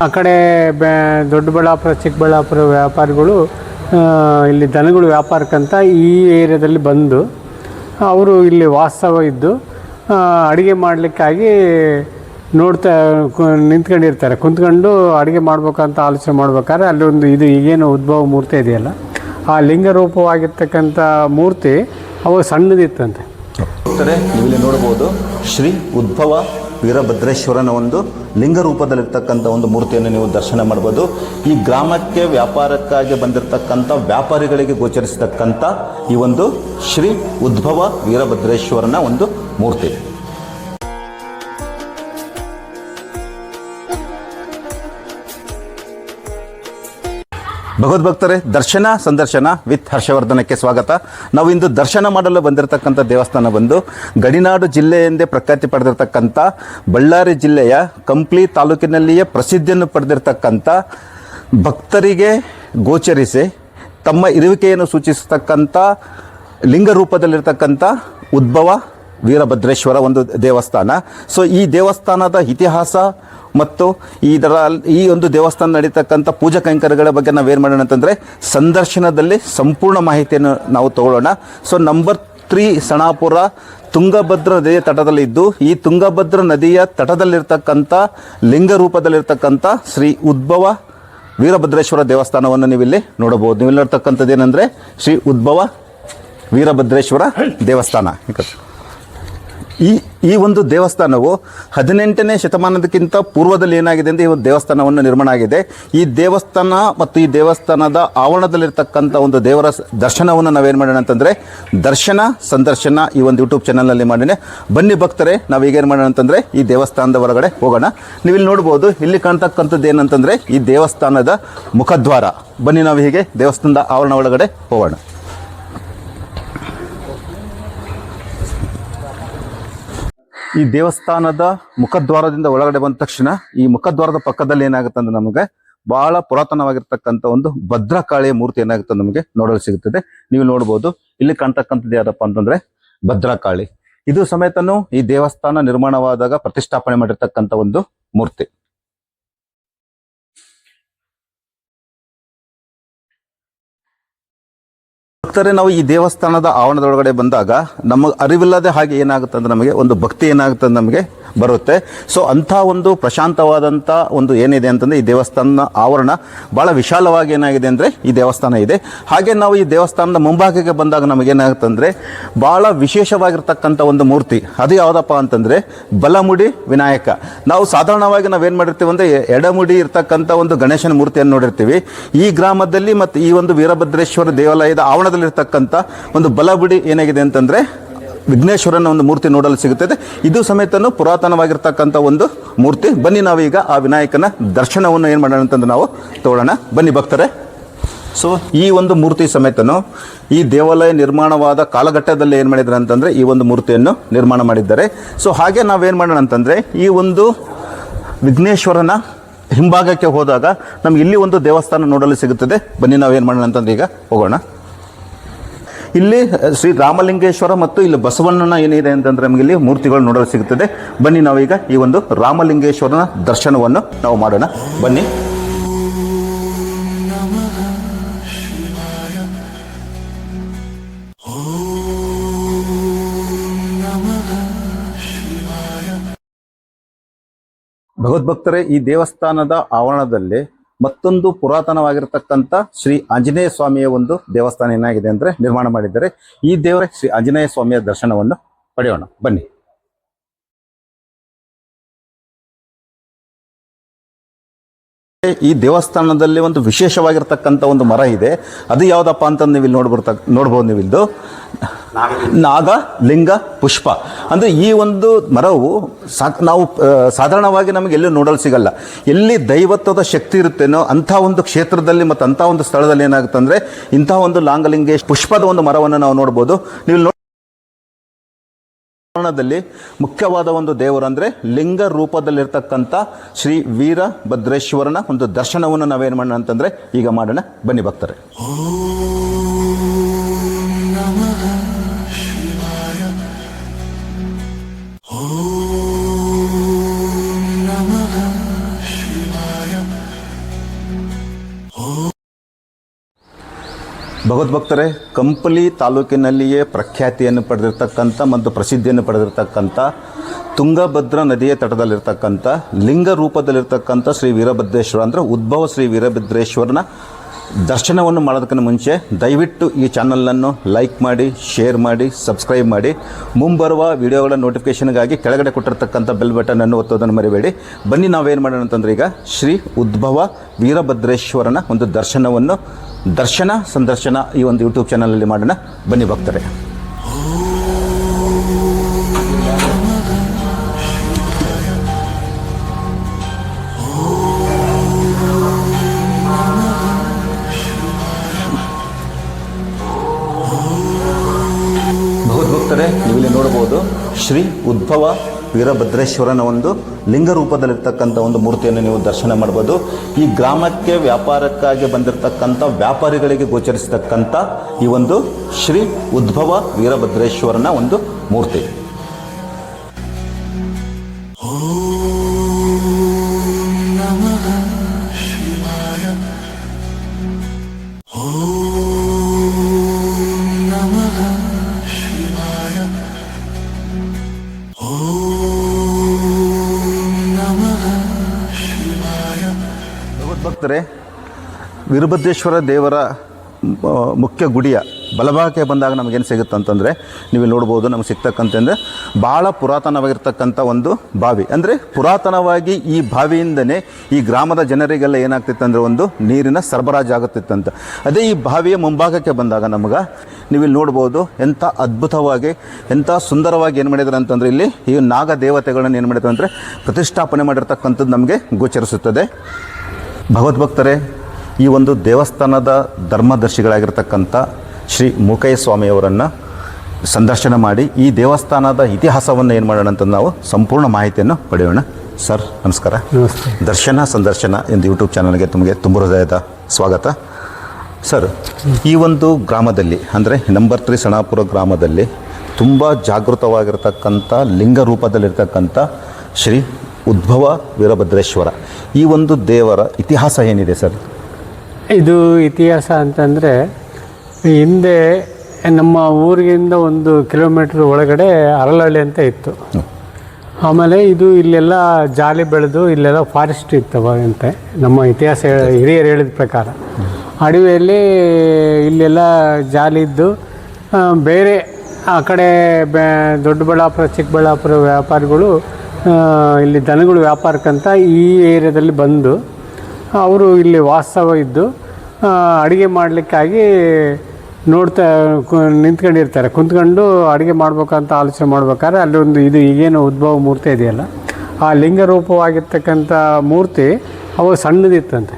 ಆ ಕಡೆ ದೊಡ್ಡಬಳ್ಳಾಪುರ ಚಿಕ್ಕಬಳ್ಳಾಪುರ ವ್ಯಾಪಾರಿಗಳು ಇಲ್ಲಿ ದನಗಳು ವ್ಯಾಪಾರಕ್ಕಂತ ಈ ಏರಿಯಾದಲ್ಲಿ ಬಂದು ಅವರು ಇಲ್ಲಿ ವಾಸ್ತವ ಇದ್ದು ಅಡುಗೆ ಮಾಡಲಿಕ್ಕಾಗಿ ನೋಡ್ತಾ ನಿಂತ್ಕೊಂಡಿರ್ತಾರೆ. ಕುಂತ್ಕೊಂಡು ಅಡುಗೆ ಮಾಡ್ಬೇಕಂತ ಆಲೋಚನೆ ಮಾಡ್ಬೇಕಾದ್ರೆ ಅಲ್ಲಿ ಒಂದು ಇದು ಈಗೇನು ಉದ್ಭವ ಮೂರ್ತಿ ಇದೆಯಲ್ಲ, ಆ ಲಿಂಗ ರೂಪವಾಗಿರ್ತಕ್ಕಂಥ ಮೂರ್ತಿ ಅವಾಗ ಸಣ್ಣದಿತ್ತಂತೆ. ನೀವಿಲ್ಲಿ ನೋಡಬಹುದು ಶ್ರೀ ಉದ್ಭವ ವೀರಭದ್ರೇಶ್ವರನ ಒಂದು ಲಿಂಗ ರೂಪದಲ್ಲಿರ್ತಕ್ಕಂಥ ಒಂದು ಮೂರ್ತಿಯನ್ನು ನೀವು ದರ್ಶನ ಮಾಡ್ಬೋದು. ಈ ಗ್ರಾಮಕ್ಕೆ ವ್ಯಾಪಾರಕ್ಕಾಗಿ ಬಂದಿರತಕ್ಕಂಥ ವ್ಯಾಪಾರಿಗಳಿಗೆ ಗೋಚರಿಸತಕ್ಕಂಥ ಈ ಒಂದು ಶ್ರೀ ಉದ್ಭವ ವೀರಭದ್ರೇಶ್ವರನ ಒಂದು ಮೂರ್ತಿ. ಭಗವದ್ಭಕ್ತರೇ, ದರ್ಶನ ಸಂದರ್ಶನ ವಿತ್ ಹರ್ಷವರ್ಧನಕ್ಕೆ ಸ್ವಾಗತ. ನಾವು ಇಂದು ದರ್ಶನ ಮಾಡಲು ಬಂದಿರತಕ್ಕಂಥ ದೇವಸ್ಥಾನ ಬಂದು ಗಡಿನಾಡು ಜಿಲ್ಲೆ ಎಂದೇ ಪ್ರಖ್ಯಾತಿ ಪಡೆದಿರತಕ್ಕಂಥ ಬಳ್ಳಾರಿ ಜಿಲ್ಲೆಯ ಕಂಪ್ಲಿ ತಾಲೂಕಿನಲ್ಲಿಯೇ ಪ್ರಸಿದ್ಧಿಯನ್ನು ಪಡೆದಿರತಕ್ಕಂಥ ಭಕ್ತರಿಗೆ ಗೋಚರಿಸಿ ತಮ್ಮ ಇರುವಿಕೆಯನ್ನು ಸೂಚಿಸತಕ್ಕಂಥ ಲಿಂಗ ರೂಪದಲ್ಲಿರ್ತಕ್ಕಂಥ ಉದ್ಭವ ವೀರಭದ್ರೇಶ್ವರ ಒಂದು ದೇವಸ್ಥಾನ. ಸೊ ಈ ದೇವಸ್ಥಾನದ ಇತಿಹಾಸ ಮತ್ತು ಈ ಒಂದು ದೇವಸ್ಥಾನ ನಡೀತಕ್ಕಂಥ ಪೂಜಾ ಕೈಂಕರ್ಯಗಳ ಬಗ್ಗೆ ನಾವೇನು ಮಾಡೋಣ ಅಂತಂದರೆ ಸಂದರ್ಶನದಲ್ಲಿ ಸಂಪೂರ್ಣ ಮಾಹಿತಿಯನ್ನು ನಾವು ತಗೊಳ್ಳೋಣ. ಸೊ ನಂಬರ್ 3 ಸಣಾಪುರ ತುಂಗಭದ್ರಾ ನದಿಯ ತಟದಲ್ಲಿದ್ದು ಈ ತುಂಗಭದ್ರಾ ನದಿಯ ತಟದಲ್ಲಿರ್ತಕ್ಕಂಥ ಲಿಂಗ ರೂಪದಲ್ಲಿರ್ತಕ್ಕಂಥ ಶ್ರೀ ಉದ್ಭವ ವೀರಭದ್ರೇಶ್ವರ ದೇವಸ್ಥಾನವನ್ನು ನೀವಿಲ್ಲಿ ನೋಡಬಹುದು. ನೀವಿಲ್ಲಿ ನೋಡ್ತಕ್ಕಂಥದ್ದು ಏನಂದರೆ ಶ್ರೀ ಉದ್ಭವ ವೀರಭದ್ರೇಶ್ವರ ದೇವಸ್ಥಾನ. ಈ ಒಂದು ದೇವಸ್ಥಾನವು 18ನೇ ಶತಮಾನದಕ್ಕಿಂತ ಪೂರ್ವದಲ್ಲಿ ಏನಾಗಿದೆ ಅಂದರೆ ಈ ಒಂದು ದೇವಸ್ಥಾನವನ್ನು ನಿರ್ಮಾಣ ಆಗಿದೆ. ಈ ದೇವಸ್ಥಾನ ಮತ್ತು ಈ ದೇವಸ್ಥಾನದ ಆವರಣದಲ್ಲಿರ್ತಕ್ಕಂಥ ಒಂದು ದೇವರ ದರ್ಶನವನ್ನು ನಾವೇನು ಮಾಡೋಣ ಅಂತಂದರೆ ದರ್ಶನ ಸಂದರ್ಶನ ಈ ಒಂದು ಯೂಟ್ಯೂಬ್ ಚಾನಲ್ನಲ್ಲಿ ಮಾಡಿದೆ. ಬನ್ನಿ ಭಕ್ತರೇ, ನಾವು ಈಗೇನು ಮಾಡೋಣ ಅಂತಂದರೆ ಈ ದೇವಸ್ಥಾನದ ಹೊರಗಡೆ ಹೋಗೋಣ. ನೀವಿಲ್ಲಿ ನೋಡ್ಬೋದು, ಇಲ್ಲಿ ಕಾಣ್ತಕ್ಕಂಥದ್ದು ಏನಂತಂದರೆ ಈ ದೇವಸ್ಥಾನದ ಮುಖದ್ವಾರ. ಬನ್ನಿ ನಾವು ಹೀಗೆ ದೇವಸ್ಥಾನದ ಆವರಣ ಒಳಗಡೆ ಹೋಗೋಣ. ಈ ದೇವಸ್ಥಾನದ ಮುಖದ್ವಾರದಿಂದ ಒಳಗಡೆ ಬಂದ ತಕ್ಷಣ ಈ ಮುಖದ್ವಾರದ ಪಕ್ಕದಲ್ಲಿ ಏನಾಗುತ್ತೆ ಅಂದ್ರೆ ನಮಗೆ ಬಹಳ ಪುರಾತನವಾಗಿರ್ತಕ್ಕಂಥ ಒಂದು ಭದ್ರಕಾಳಿಯ ಮೂರ್ತಿ ಏನಾಗುತ್ತೆ ನಮಗೆ ನೋಡಲು ಸಿಗುತ್ತದೆ. ನೀವು ನೋಡ್ಬೋದು, ಇಲ್ಲಿ ಕಾಣ್ತಕ್ಕಂಥದ್ದು ಯಾರಪ್ಪ ಅಂತಂದ್ರೆ ಭದ್ರಕಾಳಿ. ಇದು ಸಮೇತನು ಈ ದೇವಸ್ಥಾನ ನಿರ್ಮಾಣವಾದಾಗ ಪ್ರತಿಷ್ಠಾಪನೆ ಮಾಡಿರ್ತಕ್ಕಂಥ ಒಂದು ಮೂರ್ತಿ. ಭಕ್ತರೇ, ನಾವು ಈ ದೇವಸ್ಥಾನದ ಆವರಣದೊಳಗಡೆ ಬಂದಾಗ ನಮ್ಮ ಅರಿವಿಲ್ಲದೆ ಹಾಗೆ ಏನಾಗುತ್ತೆ ಅಂದ್ರೆ ನಮಗೆ ಒಂದು ಭಕ್ತಿ ಏನಾಗುತ್ತೆ ಅಂದ್ರೆ ನಮಗೆ ಬರುತ್ತೆ. ಸೊ ಅಂಥ ಒಂದು ಪ್ರಶಾಂತವಾದಂಥ ಒಂದು ಏನಿದೆ ಅಂತಂದರೆ ಈ ದೇವಸ್ಥಾನದ ಆವರಣ ಭಾಳ ವಿಶಾಲವಾಗಿ ಏನಾಗಿದೆ ಅಂದರೆ ಈ ದೇವಸ್ಥಾನ ಇದೆ. ಹಾಗೆ ನಾವು ಈ ದೇವಸ್ಥಾನದ ಮುಂಭಾಗಕ್ಕೆ ಬಂದಾಗ ನಮಗೇನಾಗುತ್ತೆ ಅಂದರೆ ಭಾಳ ವಿಶೇಷವಾಗಿರ್ತಕ್ಕಂಥ ಒಂದು ಮೂರ್ತಿ. ಅದು ಯಾವುದಪ್ಪ ಅಂತಂದರೆ ಬಲಮುಡಿ ವಿನಾಯಕ. ನಾವು ಸಾಧಾರಣವಾಗಿ ನಾವೇನು ಮಾಡಿರ್ತೀವಿ ಅಂದರೆ ಎಡಮುಡಿ ಇರ್ತಕ್ಕಂಥ ಒಂದು ಗಣೇಶನ ಮೂರ್ತಿಯನ್ನು ನೋಡಿರ್ತೀವಿ. ಈ ಗ್ರಾಮದಲ್ಲಿ ಮತ್ತು ಈ ಒಂದು ವೀರಭದ್ರೇಶ್ವರ ದೇವಾಲಯದ ಆವರಣದಲ್ಲಿರ್ತಕ್ಕಂಥ ಒಂದು ಬಲಮುಡಿ ಏನಾಗಿದೆ ಅಂತಂದರೆ ವಿಘ್ನೇಶ್ವರನ ಒಂದು ಮೂರ್ತಿ ನೋಡಲು ಸಿಗುತ್ತದೆ. ಇದು ಸಮೇತನು ಪುರಾತನವಾಗಿರ್ತಕ್ಕಂಥ ಒಂದು ಮೂರ್ತಿ. ಬನ್ನಿ ನಾವೀಗ ಆ ವಿನಾಯಕನ ದರ್ಶನವನ್ನು ಏನು ಮಾಡೋಣ ಅಂತಂದ್ರೆ ನಾವು ತಗೊಳ್ಳೋಣ. ಬನ್ನಿ ಭಕ್ತರೇ. ಸೊ ಈ ಒಂದು ಮೂರ್ತಿ ಸಮೇತನು ಈ ದೇವಾಲಯ ನಿರ್ಮಾಣವಾದ ಕಾಲಘಟ್ಟದಲ್ಲಿ ಏನು ಮಾಡಿದ್ದಾರೆ ಅಂತಂದರೆ ಈ ಒಂದು ಮೂರ್ತಿಯನ್ನು ನಿರ್ಮಾಣ ಮಾಡಿದ್ದಾರೆ. ಸೊ ಹಾಗೆ ನಾವೇನು ಮಾಡೋಣ ಅಂತಂದರೆ ಈ ಒಂದು ವಿಘ್ನೇಶ್ವರನ ಹಿಂಭಾಗಕ್ಕೆ ಹೋದಾಗ ನಮ್ಗೆ ಇಲ್ಲಿ ಒಂದು ದೇವಸ್ಥಾನ ನೋಡಲು ಸಿಗುತ್ತದೆ. ಬನ್ನಿ ನಾವೇನು ಮಾಡೋಣ ಅಂತಂದ್ರೆ ಈಗ ಹೋಗೋಣ. ಇಲ್ಲಿ ಶ್ರೀ ರಾಮಲಿಂಗೇಶ್ವರ ಮತ್ತು ಇಲ್ಲಿ ಬಸವಣ್ಣನ ಏನಿದೆ ಅಂತಂದ್ರೆ ನಮಗೆ ಇಲ್ಲಿ ಮೂರ್ತಿಗಳು ನೋಡಲು ಸಿಗುತ್ತದೆ. ಬನ್ನಿ ನಾವೀಗ ಈ ಒಂದು ರಾಮಲಿಂಗೇಶ್ವರನ ದರ್ಶನವನ್ನು ನಾವು ಮಾಡೋಣ. ಬನ್ನಿ. ಭಗವದ್ಭಕ್ತರೇ, ಈ ದೇವಸ್ಥಾನದ ಆವರಣದಲ್ಲಿ ಮತ್ತೊಂದು ಪುರಾತನವಾಗಿರ್ತಕ್ಕಂಥ ಶ್ರೀ ಆಂಜನೇಯ ಸ್ವಾಮಿಯ ಒಂದು ದೇವಸ್ಥಾನ ಏನಾಗಿದೆ ಅಂದರೆ ನಿರ್ಮಾಣ ಮಾಡಿದ್ದಾರೆ. ಈ ದೇವರ ಶ್ರೀ ಆಂಜನೇಯ ಸ್ವಾಮಿಯ ದರ್ಶನವನ್ನು ಪಡೆಯೋಣ. ಬನ್ನಿ. ಈ ದೇವಸ್ಥಾನದಲ್ಲಿ ಒಂದು ವಿಶೇಷವಾಗಿರ್ತಕ್ಕಂಥ ಒಂದು ಮರ ಇದೆ. ಅದು ಯಾವುದಪ್ಪ ಅಂತ ನೀವು ಇಲ್ಲಿ ನೋಡ್ಬೋದು. ನೀವು ಇದು ನಾಗಲಿಂಗ ಪುಷ್ಪ. ಅಂದರೆ ಈ ಒಂದು ಮರವು ನಾವು ಸಾಧಾರಣವಾಗಿ ನಮಗೆ ಎಲ್ಲೂ ನೋಡಲು ಸಿಗಲ್ಲ. ಎಲ್ಲಿ ದೈವತ್ವದ ಶಕ್ತಿ ಇರುತ್ತೇನೋ ಅಂಥ ಒಂದು ಕ್ಷೇತ್ರದಲ್ಲಿ ಮತ್ತು ಅಂಥ ಒಂದು ಸ್ಥಳದಲ್ಲಿ ಏನಾಗುತ್ತೆ ಅಂದರೆ ಇಂಥ ಒಂದು ನಾಗಲಿಂಗೇಶ್ ಪುಷ್ಪದ ಒಂದು ಮರವನ್ನು ನಾವು ನೋಡ್ಬೋದು. ನೀವು ದಲ್ಲಿ ಮುಖ್ಯವಾದ ಒಂದು ದೇವರು ಅಂದರೆ ಲಿಂಗ ರೂಪದಲ್ಲಿರ್ತಕ್ಕಂಥ ಶ್ರೀ ವೀರಭದ್ರೇಶ್ವರನ ಒಂದು ದರ್ಶನವನ್ನು ನಾವೇನು ಮಾಡೋಣ ಅಂತಂದರೆ ಈಗ ಮಾಡೋಣ. ಬನ್ನಿ ಭಕ್ತರೇ. ಭಗವದ್ಭಕ್ತರೇ, ಕಂಪ್ಲಿ ತಾಲೂಕಿನಲ್ಲಿಯೇ ಪ್ರಖ್ಯಾತಿಯನ್ನು ಪಡೆದಿರ್ತಕ್ಕಂಥ ಮತ್ತು ಪ್ರಸಿದ್ಧಿಯನ್ನು ಪಡೆದಿರ್ತಕ್ಕಂಥ ತುಂಗಭದ್ರಾ ನದಿಯ ತಟದಲ್ಲಿರ್ತಕ್ಕಂಥ ಲಿಂಗ ರೂಪದಲ್ಲಿರ್ತಕ್ಕಂಥ ಶ್ರೀ ವೀರಭದ್ರೇಶ್ವರ ಅಂದರೆ ಉದ್ಭವ ಶ್ರೀ ವೀರಭದ್ರೇಶ್ವರನ ದರ್ಶನವನ್ನು ಮಾಡೋದಕ್ಕಿಂತ ಮುಂಚೆ ದಯವಿಟ್ಟು ಈ ಚಾನಲನ್ನು ಲೈಕ್ ಮಾಡಿ, ಶೇರ್ ಮಾಡಿ, ಸಬ್ಸ್ಕ್ರೈಬ್ ಮಾಡಿ. ಮುಂಬರುವ ವಿಡಿಯೋಗಳ ನೋಟಿಫಿಕೇಷನ್ಗಾಗಿ ಕೆಳಗಡೆ ಕೊಟ್ಟಿರ್ತಕ್ಕಂಥ ಬೆಲ್ ಬಟನನ್ನು ಒತ್ತೋದನ್ನು ಮರಿಬೇಡಿ. ಬನ್ನಿ ನಾವೇನು ಮಾಡೋಣ ಅಂತಂದರೆ ಈಗ ಶ್ರೀ ಉದ್ಭವ ವೀರಭದ್ರೇಶ್ವರನ ಒಂದು ದರ್ಶನ ಸಂದರ್ಶನ ಈ ಒಂದು ಯೂಟ್ಯೂಬ್ ಚಾನಲಲ್ಲಿ ಮಾಡೋಣ. ಬನ್ನಿ ಭಕ್ತರೇ. ಭಗವದ್ಭಕ್ತರೇ, ನೀವಿಲ್ಲಿ ನೋಡಬಹುದು ಶ್ರೀ ಉದ್ಭವ ವೀರಭದ್ರೇಶ್ವರನ ಒಂದು ಲಿಂಗ ರೂಪದಲ್ಲಿರ್ತಕ್ಕಂಥ ಒಂದು ಮೂರ್ತಿಯನ್ನು ನೀವು ದರ್ಶನ ಮಾಡ್ಬೋದು. ಈ ಗ್ರಾಮಕ್ಕೆ ವ್ಯಾಪಾರಕ್ಕಾಗಿ ಬಂದಿರತಕ್ಕಂಥ ವ್ಯಾಪಾರಿಗಳಿಗೆ ಗೋಚರಿಸತಕ್ಕಂಥ ಈ ಒಂದು ಶ್ರೀ ಉದ್ಭವ ವೀರಭದ್ರೇಶ್ವರನ ಒಂದು ಮೂರ್ತಿ. ಭಕ್ತರೇ, ವೀರಭದ್ರೇಶ್ವರ ದೇವರ ಮುಖ್ಯ ಗುಡಿಯ ಬಲಭಾಗಕ್ಕೆ ಬಂದಾಗ ನಮಗೇನು ಸಿಗುತ್ತೆ ಅಂತಂದರೆ ನೀವು ನೋಡ್ಬೋದು, ನಮಗೆ ಸಿಗ್ತಕ್ಕಂತಂದರೆ ಭಾಳ ಪುರಾತನವಾಗಿರ್ತಕ್ಕಂಥ ಒಂದು ಬಾವಿ. ಅಂದರೆ ಪುರಾತನವಾಗಿ ಈ ಬಾವಿಯಿಂದನೇ ಈ ಗ್ರಾಮದ ಜನರಿಗೆಲ್ಲ ಏನಾಗ್ತಿತ್ತು ಅಂದರೆ ಒಂದು ನೀರಿನ ಸರಬರಾಜು ಆಗುತ್ತಿತ್ತಂತ. ಅದೇ ಈ ಬಾವಿಯ ಮುಂಭಾಗಕ್ಕೆ ಬಂದಾಗ ನಮಗೆ ನೀವಿಲ್ಲಿ ನೋಡ್ಬೋದು ಎಂಥ ಅದ್ಭುತವಾಗಿ, ಎಂಥ ಸುಂದರವಾಗಿ ಏನು ಮಾಡಿದ್ದಾರೆ ಅಂತಂದರೆ ಇಲ್ಲಿ ಈ ನಾಗ ದೇವತೆಗಳನ್ನು ಏನು ಮಾಡಿದ್ದಾರೆ ಅಂದರೆ ಪ್ರತಿಷ್ಠಾಪನೆ ಮಾಡಿರ್ತಕ್ಕಂಥದ್ದು ನಮಗೆ ಗೋಚರಿಸುತ್ತದೆ. ಭಗವದ್ಭಕ್ತರೇ, ಈ ಒಂದು ದೇವಸ್ಥಾನದ ಧರ್ಮದರ್ಶಿಗಳಾಗಿರ್ತಕ್ಕಂಥ ಶ್ರೀ ಮೂಕಯ್ಯ ಸ್ವಾಮಿಯವರನ್ನು ಸಂದರ್ಶನ ಮಾಡಿ ಈ ದೇವಸ್ಥಾನದ ಇತಿಹಾಸವನ್ನು ಏನು ಮಾಡೋಣ ಅಂತ ನಾವು ಸಂಪೂರ್ಣ ಮಾಹಿತಿಯನ್ನು ಪಡೆಯೋಣ. ಸರ್ ನಮಸ್ಕಾರ. ನಮಸ್ತೆ. ದರ್ಶನ ಸಂದರ್ಶನ ಎಂದು ಯೂಟ್ಯೂಬ್ ಚಾನಲ್ಗೆ ತಮಗೆ ತುಂಬ ಹೃದಯದ ಸ್ವಾಗತ. ಸರ್, ಈ ಒಂದು ಗ್ರಾಮದಲ್ಲಿ ಅಂದರೆ ನಂಬರ್ 3 ಸಣಾಪುರ ಗ್ರಾಮದಲ್ಲಿ ತುಂಬ ಜಾಗೃತವಾಗಿರ್ತಕ್ಕಂಥ ಲಿಂಗ ರೂಪದಲ್ಲಿರ್ತಕ್ಕಂಥ ಶ್ರೀ ಉದ್ಭವ ವೀರಭದ್ರೇಶ್ವರ ಈ ಒಂದು ದೇವರ ಇತಿಹಾಸ ಏನಿದೆ ಸರ್? ಇದು ಇತಿಹಾಸ ಅಂತಂದರೆ, ಹಿಂದೆ ನಮ್ಮ ಊರಿಗಿಂದ 1 ಕಿಲೋಮೀಟ್ರ್ ಒಳಗಡೆ ಅರಳಹಳ್ಳಿ ಅಂತ ಇತ್ತು. ಆಮೇಲೆ ಇದು ಇಲ್ಲೆಲ್ಲ ಜಾಲಿ ಬೆಳೆದು ಇಲ್ಲೆಲ್ಲ ಫಾರೆಸ್ಟ್ ಇತ್ತವಂತೆ. ನಮ್ಮ ಇತಿಹಾಸ ಹಿರಿಯರು ಹೇಳಿದ ಪ್ರಕಾರ ಅಡವಿಯಲ್ಲಿ ಇಲ್ಲೆಲ್ಲ ಜಾಲಿ ಇದ್ದು ಬೇರೆ ಆ ಕಡೆ ದೊಡ್ಡಬಳ್ಳಾಪುರ, ಚಿಕ್ಕಬಳ್ಳಾಪುರ ವ್ಯಾಪಾರಿಗಳು ಇಲ್ಲಿ ದನಗಳು ವ್ಯಾಪಾರಕ್ಕಂತ ಈ ಏರಿಯಾದಲ್ಲಿ ಬಂದು ಅವರು ಇಲ್ಲಿ ವಾಸ್ತವ ಇದ್ದು ಅಡುಗೆ ಮಾಡಲಿಕ್ಕಾಗಿ ನಿಂತ್ಕೊಂಡಿರ್ತಾರೆ. ಕುಂತ್ಕೊಂಡು ಅಡುಗೆ ಮಾಡ್ಬೇಕಂತ ಆಲೋಚನೆ ಮಾಡ್ಬೇಕಾದ್ರೆ ಅಲ್ಲಿ ಒಂದು ಇದು ಈಗೇನು ಉದ್ಭವ ಮೂರ್ತಿ ಇದೆಯಲ್ಲ, ಆ ಲಿಂಗ ರೂಪವಾಗಿರ್ತಕ್ಕಂಥ ಮೂರ್ತಿ ಅವಾಗ ಸಣ್ಣದಿತ್ತಂತೆ,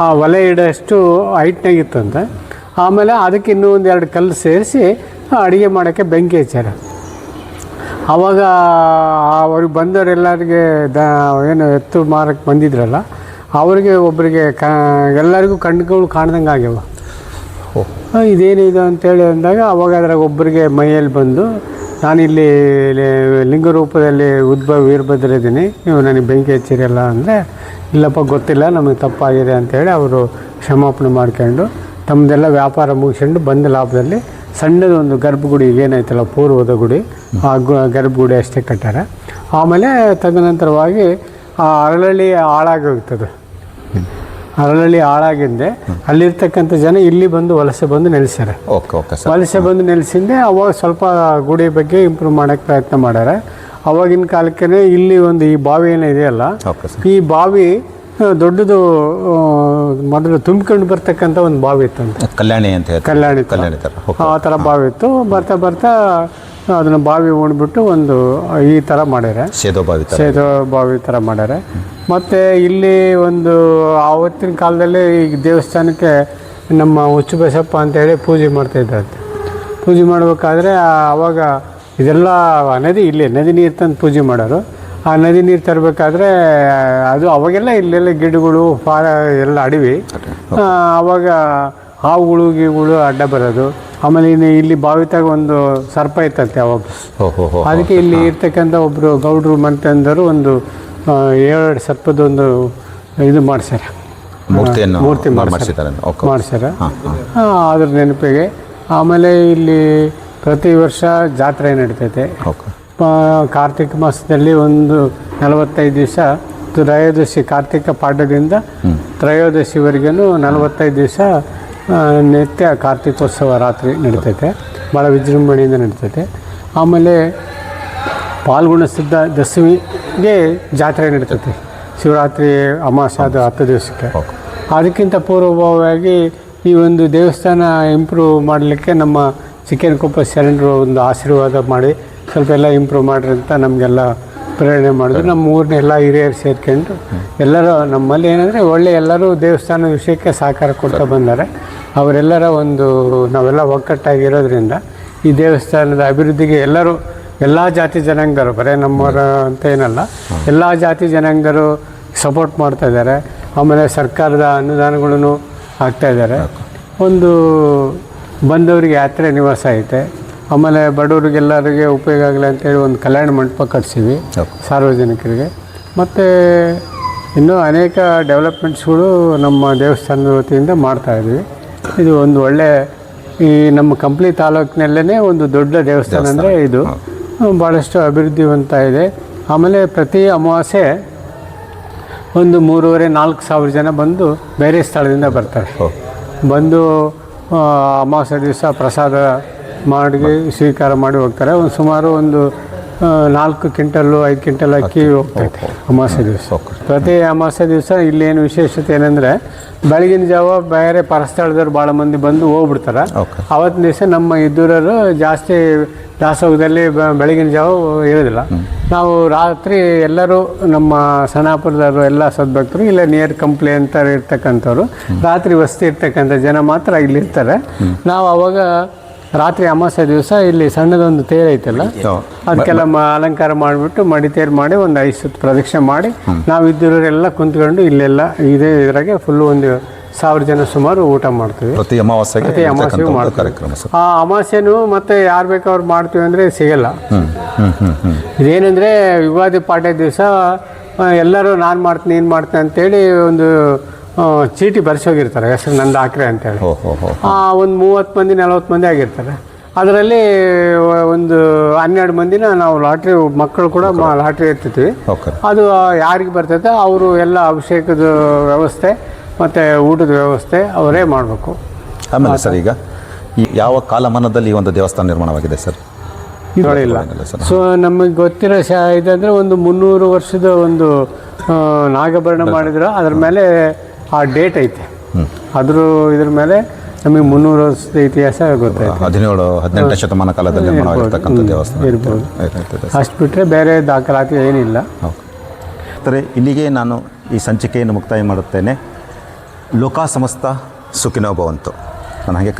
ಆ ಒಲೆ ಇಡೋಷ್ಟು ಹೈಟ್ನಾಗಿತ್ತಂತೆ. ಆಮೇಲೆ ಅದಕ್ಕೆ ಇನ್ನೂ 1-2 ಕಲ್ಲು ಸೇರಿಸಿ ಅಡುಗೆ ಮಾಡೋಕ್ಕೆ ಬೆಂಕಿ ಹಚ್ಚಾರ. ಆವಾಗ ಅವ್ರಿಗೆ ಬಂದವರೆಲ್ಲರಿಗೆ ಏನು ಎತ್ತು ಮಾರಕ್ಕೆ ಬಂದಿದ್ರಲ್ಲ ಅವರಿಗೆ ಒಬ್ಬರಿಗೆ ಎಲ್ಲರಿಗೂ ಕಣ್ಣುಗಳು ಕಾಣ್ದಂಗೆ ಆಗ್ಯಾವ. ಇದೇನಿದೆ ಅಂತೇಳಿ ಅಂದಾಗ ಅವಾಗ ಅದ್ರಾಗ ಒಬ್ಬರಿಗೆ ಮೈಯಲ್ಲಿ ಬಂದು, ನಾನಿಲ್ಲಿ ಲಿಂಗ ರೂಪದಲ್ಲಿ ಉದ್ಭವ ವೀರಭದ್ರ ಇದ್ದೀನಿ, ನೀವು ನನಗೆ ಬೆಂಕಿ ಹಚ್ಚಿರಲ್ಲ ಅಂದರೆ, ಇಲ್ಲಪ್ಪ ಗೊತ್ತಿಲ್ಲ, ನಮಗೆ ತಪ್ಪಾಗಿದೆ ಅಂಥೇಳಿ ಅವರು ಕ್ಷಮಾಪಣೆ ಮಾಡ್ಕೊಂಡು ತಮ್ಮದೆಲ್ಲ ವ್ಯಾಪಾರ ಮುಗಿಸ್ಕೊಂಡು ಬಂದ ಲಾಭದಲ್ಲಿ ಸಣ್ಣದು ಒಂದು ಗರ್ಭಗುಡಿ ಏನೈತಲ್ಲ ಪೂರ್ವದ ಗುಡಿ, ಆ ಗರ್ಭಗುಡಿ ಅಷ್ಟೇ ಕಟ್ಟಾರೆ. ಆಮೇಲೆ ತದನಂತರವಾಗಿ ಆ ಅರಳಹಳ್ಳಿ ಹಾಳಾಗಿ ಹೋಗ್ತದೆ. ಅರಳಹಳ್ಳಿ ಹಾಳಾಗಿಂದೆ ಅಲ್ಲಿರ್ತಕ್ಕಂಥ ಜನ ಇಲ್ಲಿ ಬಂದು ವಲಸೆ ಬಂದು ನೆಲೆಸ್ಯಾರೆ. ವಲಸೆ ಬಂದು ನೆಲೆಸಿಂದೆ ಅವಾಗ ಸ್ವಲ್ಪ ಗುಡಿ ಬಗ್ಗೆ ಇಂಪ್ರೂವ್ ಮಾಡೋಕ್ಕೆ ಪ್ರಯತ್ನ ಮಾಡ್ಯಾರೆ. ಅವಾಗಿನ ಕಾಲಕ್ಕೆ ಇಲ್ಲಿ ಒಂದು ಈ ಬಾವಿ ಏನೋ ಇದೆಯಲ್ಲ, ಈ ಬಾವಿ ದೊಡ್ಡದು ಮೊದಲು ತುಂಬಿಕೊಂಡು ಬರ್ತಕ್ಕಂಥ ಒಂದು ಬಾವಿ ಇತ್ತಂತೆ, ಕಲ್ಯಾಣಿ ಆ ಥರ ಬಾವಿ ಇತ್ತು. ಬರ್ತಾ ಬರ್ತಾ ಅದನ್ನು ಬಾವಿ ಉಣ್ಬಿಟ್ಟು ಒಂದು ಈ ಥರ ಮಾಡ್ಯಾರೆ, ಸೇದೋ ಬಾವಿ ಥರ ಮಾಡ್ಯಾರೆ. ಮತ್ತು ಇಲ್ಲಿ ಒಂದು ಆವತ್ತಿನ ಕಾಲದಲ್ಲಿ ಈ ದೇವಸ್ಥಾನಕ್ಕೆ ನಮ್ಮ ಹುಚ್ಚು ಬಸಪ್ಪ ಅಂತೇಳಿ ಪೂಜೆ ಮಾಡ್ತಾಯಿದ್ದಂತೆ. ಪೂಜೆ ಮಾಡಬೇಕಾದ್ರೆ ಆವಾಗ ಇದೆಲ್ಲ ನದಿ ನೀರು ತಂದು ಪೂಜೆ ಮಾಡೋರು. ಆ ನದಿ ನೀರು ತರಬೇಕಾದ್ರೆ ಅದು ಅವಾಗೆಲ್ಲ ಇಲ್ಲೆಲ್ಲ ಗಿಡಗಳು ಎಲ್ಲ ಅಡವಿ, ಆವಾಗ ಹಾವುಗಳು ಗೀವುಗಳು ಅಡ್ಡ ಬರೋದು. ಆಮೇಲೆ ಇಲ್ಲಿ ಬಾವಿತಾಗ ಒಂದು ಸರ್ಪ ಇತ್ತಂತೆ ಅವಾಗ. ಅದಕ್ಕೆ ಇಲ್ಲಿ ಇರ್ತಕ್ಕಂಥ ಒಬ್ಬರು ಗೌಡ್ರು ಮಂತಂದರು ಒಂದು 7 ಸರ್ಪದೊಂದು ಇದು ಮಾಡ್ಸ್ಯಾರ, ಮೂರ್ತಿಯನ್ನು ಮೂರ್ತಿ ಮಾಡಿಸಿದ್ದಾರೆ. ಓಕೆ. ಮಾಡ್ಸ್ಯಾರ. ಹಾಂ ಹಾಂ ಅದ್ರ ನೆನಪಿಗೆ ಆಮೇಲೆ ಇಲ್ಲಿ ಪ್ರತಿ ವರ್ಷ ಜಾತ್ರೆ ನಡೀತೈತೆ. ಓಕೆ. ಕಾರ್ತಿಕ ಮಾಸದಲ್ಲಿ ಒಂದು 45 ದಿವಸ ತ್ರಯೋದಶಿ ಕಾರ್ತಿಕ ಪಾಡ್ಯದಿಂದ ತ್ರಯೋದಶಿವರೆಗೂ 45 ದಿವಸ ನಿತ್ಯ ಕಾರ್ತಿಕೋತ್ಸವ ರಾತ್ರಿ ನಡೀತೈತೆ. ಭಾಳ ವಿಜೃಂಭಣೆಯಿಂದ ನಡೀತೈತೆ. ಆಮೇಲೆ ಪಾಲ್ಗುಣ ಸಿದ್ಧ ದಶಮಿಗೆ ಜಾತ್ರೆ ನಡೀತೈತೆ. ಶಿವರಾತ್ರಿ ಅಮಾವಾಸ್ಯೆ ಅದು 10 ದಿವಸಕ್ಕೆ. ಅದಕ್ಕಿಂತ ಪೂರ್ವಭಾವಿಯಾಗಿ ಈ ಒಂದು ದೇವಸ್ಥಾನ ಇಂಪ್ರೂವ್ ಮಾಡಲಿಕ್ಕೆ ನಮ್ಮ ಚಿಕ್ಕನಕೊಪ್ಪ ಶರಣರು ಒಂದು ಆಶೀರ್ವಾದ ಮಾಡಿ ಸ್ವಲ್ಪ ಎಲ್ಲ ಇಂಪ್ರೂವ್ ಮಾಡಿರಿ ಅಂತ ನಮಗೆಲ್ಲ ಪ್ರೇರಣೆ ಮಾಡಿದ್ರು. ನಮ್ಮ ಊರಿನ ಎಲ್ಲ ಹಿರಿಯರು ಸೇರ್ಕೊಂಡು ಎಲ್ಲರೂ ನಮ್ಮಲ್ಲಿ ಏನಂದರೆ ಒಳ್ಳೆ ಎಲ್ಲರೂ ದೇವಸ್ಥಾನ ವಿಷಯಕ್ಕೆ ಸಹಕಾರ ಕೊಡ್ತಾ ಬಂದ್ದಾರೆ. ಅವರೆಲ್ಲರ ಒಂದು ನಾವೆಲ್ಲ ಒಗ್ಗಟ್ಟಾಗಿರೋದ್ರಿಂದ ಈ ದೇವಸ್ಥಾನದ ಅಭಿವೃದ್ಧಿಗೆ ಎಲ್ಲರೂ ಎಲ್ಲ ಜಾತಿ ಜನಾಂಗದವರು, ಬರೀ ನಮ್ಮವರ ಅಂತ ಏನಲ್ಲ, ಎಲ್ಲ ಜಾತಿ ಜನಾಂಗದವರು ಸಪೋರ್ಟ್ ಮಾಡ್ತಾ ಇದ್ದಾರೆ. ಆಮೇಲೆ ಸರ್ಕಾರದ ಅನುದಾನಗಳನ್ನು ಹಾಕ್ತಾಯಿದ್ದಾರೆ. ಒಂದು ಬಂದವರಿಗೆ ಯಾತ್ರೆ ನಿವಾಸ ಐತೆ. ಆಮೇಲೆ ಬಡವರಿಗೆಲ್ಲರಿಗೆ ಉಪಯೋಗ ಆಗಲಿ ಅಂತೇಳಿ ಒಂದು ಕಲ್ಯಾಣ ಮಂಟಪ ಕಟ್ಸೀವಿ ಸಾರ್ವಜನಿಕರಿಗೆ. ಮತ್ತು ಇನ್ನೂ ಅನೇಕ ಡೆವಲಪ್ಮೆಂಟ್ಸ್ಗಳು ನಮ್ಮ ದೇವಸ್ಥಾನದ ವತಿಯಿಂದ ಮಾಡ್ತಾಯಿದ್ವಿ. ಇದು ಒಂದು ಒಳ್ಳೆ ಈ ನಮ್ಮ ಕಂಪ್ಲಿ ತಾಲೂಕಿನಲ್ಲೇ ಒಂದು ದೊಡ್ಡ ದೇವಸ್ಥಾನ ಅಂದರೆ ಇದು ಭಾಳಷ್ಟು ಅಭಿವೃದ್ಧಿವಂತ ಇದೆ. ಆಮೇಲೆ ಪ್ರತಿ ಅಮಾವಾಸ್ಯೆ ಒಂದು 3,500-4 ಸಾವಿರ ಜನ ಬಂದು ಬೇರೆ ಸ್ಥಳದಿಂದ ಬರ್ತಾರೆ. ಬಂದು ಅಮಾವಾಸ್ಯೆ ದಿವಸ ಪ್ರಸಾದ ಮಾಡಿ ಸ್ವೀಕಾರ ಮಾಡಿ ಹೋಗ್ತಾರೆ. ಒಂದು ಸುಮಾರು ಒಂದು 4 ಕ್ವಿಂಟಲ್ಲು 5 ಕ್ವಿಂಟಲ್ ಅಕ್ಕಿ ಹೋಗ್ತೈತೆ ಅಮಾವಾಸ್ಯೆ ದಿವಸ. ಪ್ರತಿ ಅಮಾವಾಸ್ಯೆ ದಿವಸ ಇಲ್ಲೇನು ವಿಶೇಷತೆ ಏನಂದರೆ ಬೆಳಗಿನ ಜಾವ ಬೇರೆ ಪರಸ್ಥಳದವ್ರು ಭಾಳ ಮಂದಿ ಬಂದು ಹೋಗ್ಬಿಡ್ತಾರೆ. ಅವತ್ತಿನ ದಿವಸ ನಮ್ಮ ಇದ್ದೂರರು ಜಾಸ್ತಿ ದಾಸೋಗದಲ್ಲಿ ಬೆಳಗಿನ ಜಾವ ಇರೋದಿಲ್ಲ. ನಾವು ರಾತ್ರಿ ಎಲ್ಲರೂ ನಮ್ಮ ಸಣ್ಣಾಪುರದವರು ಎಲ್ಲ ಸದ್ಭಕ್ತರು ಇಲ್ಲ ನಿಯರ್ ಕಂಪ್ಲಿ ಅಂತ ಇರ್ತಕ್ಕಂಥವ್ರು ರಾತ್ರಿ ವಸತಿ ಇರ್ತಕ್ಕಂಥ ಜನ ಮಾತ್ರ ಇಲ್ಲಿ ಇರ್ತಾರೆ. ನಾವು ಅವಾಗ ರಾತ್ರಿ ಅಮಾವಾಸ್ಯೆ ದಿವಸ ಇಲ್ಲಿ ಸಣ್ಣದೊಂದು ತೇರು ಐತಲ್ಲ ಅದಕ್ಕೆಲ್ಲ ಅಲಂಕಾರ ಮಾಡಿಬಿಟ್ಟು ಮಡಿತೇರು ಮಾಡಿ ಒಂದು 5 ಸುತ್ತು ಪ್ರದಕ್ಷಿಣೆ ಮಾಡಿ ನಾವು ಇದ್ದವರೆಲ್ಲ ಕುಂತ್ಕೊಂಡು ಇಲ್ಲೆಲ್ಲ ಇದೇ ಇದ್ರಾಗೆ ಫುಲ್ಲು ಒಂದು 1000 ಜನ ಸುಮಾರು ಊಟ ಮಾಡ್ತೀವಿ ಪ್ರತಿ ಅಮಾವಾಸ್ಯೆಗೆ ಮಾಡ್ತೀವಿ. ಆ ಅಮಾವಾಸ್ಯೆನೂ ಮತ್ತೆ ಯಾರು ಬೇಕು ಅವ್ರು ಮಾಡ್ತೀವಿ ಅಂದರೆ ಸಿಗಲ್ಲ. ಇದೇನೆಂದರೆ ಯುಗಾದಿ ಪಾಡ್ಯ ದಿವಸ ಎಲ್ಲರೂ ನಾನು ಮಾಡ್ತೀನಿ ನೀನು ಮಾಡ್ತೀನಿ ಅಂತೇಳಿ ಒಂದು ಚೀಟಿ ಬರ್ಸೋಗಿರ್ತಾರೆ, ಹೆಸರು ನಂದು ಹಾಕ್ರೆ ಅಂತೇಳಿ. ಒಂದು 30 ಮಂದಿ 40 ಮಂದಿ ಆಗಿರ್ತಾರೆ. ಅದರಲ್ಲಿ ಒಂದು 12 ಮಂದಿನ ನಾವು ಲಾಟ್ರಿ ಮಕ್ಕಳು ಕೂಡ ಲಾಟ್ರಿ ಎತ್ತಿರ್ತೀವಿ. ಅದು ಯಾರಿಗೆ ಬರ್ತೈತೆ ಅವರು ಎಲ್ಲ ಅಭಿಷೇಕದ ವ್ಯವಸ್ಥೆ ಮತ್ತು ಊಟದ ವ್ಯವಸ್ಥೆ ಅವರೇ ಮಾಡಬೇಕು. ಆಮೇಲೆ ಸರ್ ಈಗ ಯಾವ ಕಾಲಮಾನದಲ್ಲಿ ಈ ಒಂದು ದೇವಸ್ಥಾನ ನಿರ್ಮಾಣವಾಗಿದೆ ಸರ್? ಇಲ್ಲ ಸೊ ನಮಗೆ ಗೊತ್ತಿರೋ ಇದಂದರೆ ಒಂದು 300 ವರ್ಷದ ಒಂದು ನಾಗಭರಣ ಮಾಡಿದ್ರು. ಅದ್ರ ಮೇಲೆ ಆ ಡೇಟ್ ಐತೆ. ಇದ್ರ ಮೇಲೆ ನಮಗೆ 300 ವರ್ಷದ ಇತಿಹಾಸ ಗೊತ್ತಾಯ್ತು. 17-18 ಶತಮಾನ ಕಾಲದಲ್ಲಿ ನಿರ್ಮಾಣವಾಗಿರ್ತಕ್ಕಂಥ ದೇವಸ್ಥಾನ ಇರ್ಬೋದು. ಅಷ್ಟು ಬಿಟ್ಟರೆ ಬೇರೆ ದಾಖಲಾತಿ ಏನಿಲ್ಲ. ಇಲ್ಲಿಗೆ ನಾನು ಈ ಸಂಚಿಕೆಯನ್ನು ಮುಕ್ತಾಯ ಮಾಡುತ್ತೇನೆ. ಲೋಕ ಸಮಸ್ತ ಸುಖಿನೋ ಭವಂತು. ನಾನು ಹಾಗೆ